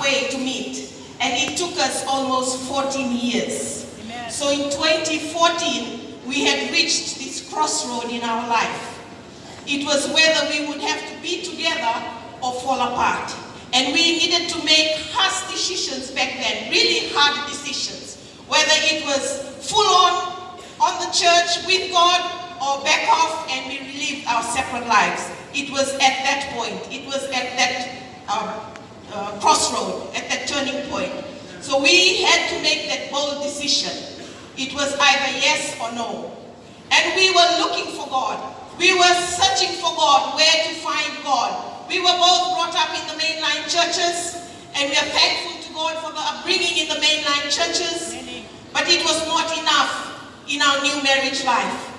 halfway to meet, and it took us almost 14 years. Amen. So in 2014, we had reached this crossroad in our life. It was whether we would have to be together or fall apart. And we needed to make harsh decisions back then, really hard decisions. Whether it was full on the church with God, or back off and we lived our separate lives. It was at that point. It was at that crossroad, at that turning point. So we had to make that bold decision. It was either yes or no. And we were looking for God. We were searching for God, where to find God. We were both brought up in the mainline churches, and we are thankful to God for the upbringing in the mainline churches. But it was not enough in our new marriage life.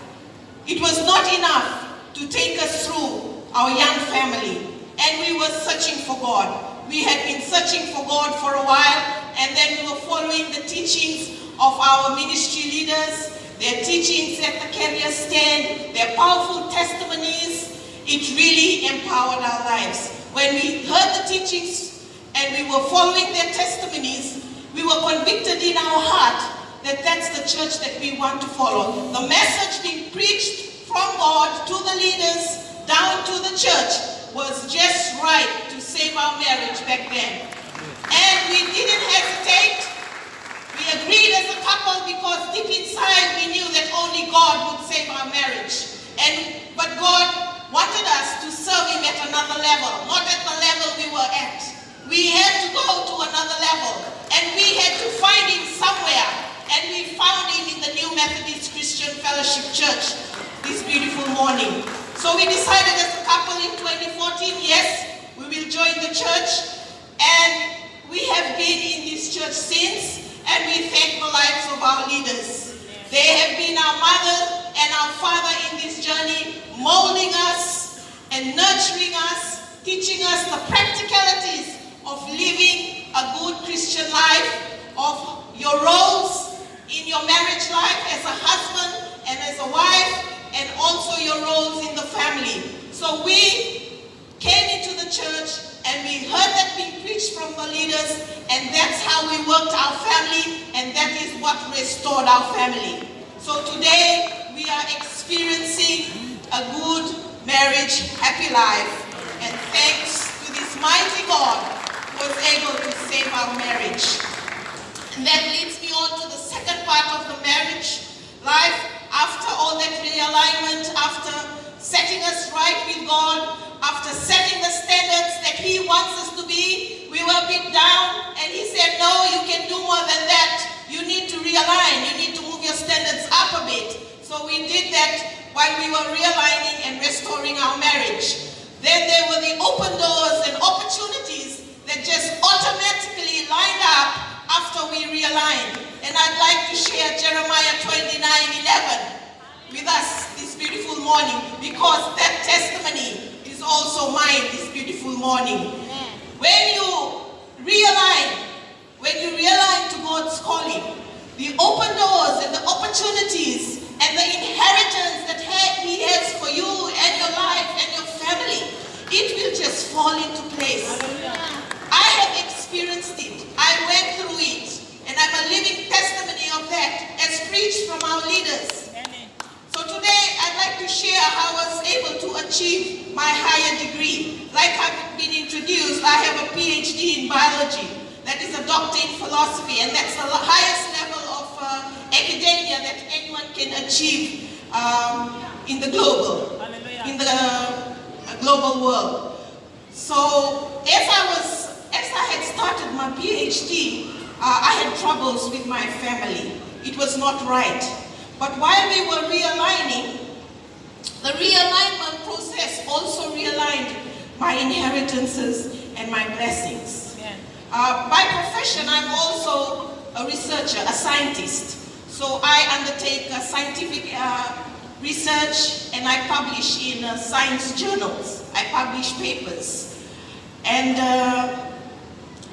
It was not enough to take us through our young family. And we were searching for God. We had been searching for God for a while, and then we were following the teachings of our ministry leaders, their teachings at the carrier stand, their powerful testimonies. It really empowered our lives. When we heard the teachings and we were following their testimonies, we were convicted in our heart that that's the church that we want to follow. The message being preached from God to the leaders, down to the church, was just right to save our marriage back then. And we didn't hesitate. We agreed as a couple because deep inside we knew that only God would save our marriage. But God wanted us to serve Him at another level, not at the level we were at. We had to go to another level, and we had to find Him somewhere. And we found Him in the New Methodist Christian Fellowship Church this beautiful morning. So we decided as a couple in 2014, yes, we will join the church. And we have been in this church since, and we thank the lives of our leaders. They have been our mother and our father in this journey, molding us and nurturing us, teaching us the practicalities of living a good Christian life, of your roles in your marriage life as a husband and as a wife, and also your roles in the family. So we came into the church and we heard that being preached from the leaders, and that's how we worked our family, and that is what restored our family. So today we are experiencing a good marriage, happy life, and thanks to this mighty God who was able to save our marriage. And that leads me on to the second part of the marriage life. After all that realignment, after setting us right with God, after setting the standards that He wants us to be, we were a bit down, and He said, no, you can do more than that. You need to realign. You need to move your standards up a bit. So we did that while we were realigning and restoring our marriage. Then there were the open doors and opportunities that just automatically lined up after we realigned. And I'd like to share Jeremiah 29:11 with us this beautiful morning, because that testimony is also mine this beautiful morning. When you realign to God's calling, the open doors and the opportunities and the inheritance that He has for you and your life and your family, it will just fall into place. I have experienced it. I went through it. And I'm a living testimony of that, as preached from our leaders. So today, I'd like to share how I was able to achieve my higher degree. Like I've been introduced, I have a PhD in biology. That is a doctorate in philosophy, and that's the highest level of academia that anyone can achieve in the global world. So as I had started my PhD, I had troubles with my family. It was not right. But while we were realigning, the realignment process also realigned my inheritances and my blessings. By profession, I'm also a researcher, a scientist. So I undertake scientific research, and I publish in science journals. I publish papers. And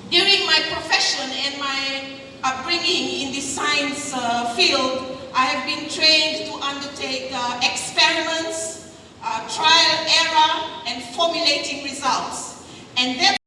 during my profession and my upbringing in the science field, I have been trained to undertake experiments, trial, error, and formulating results. And that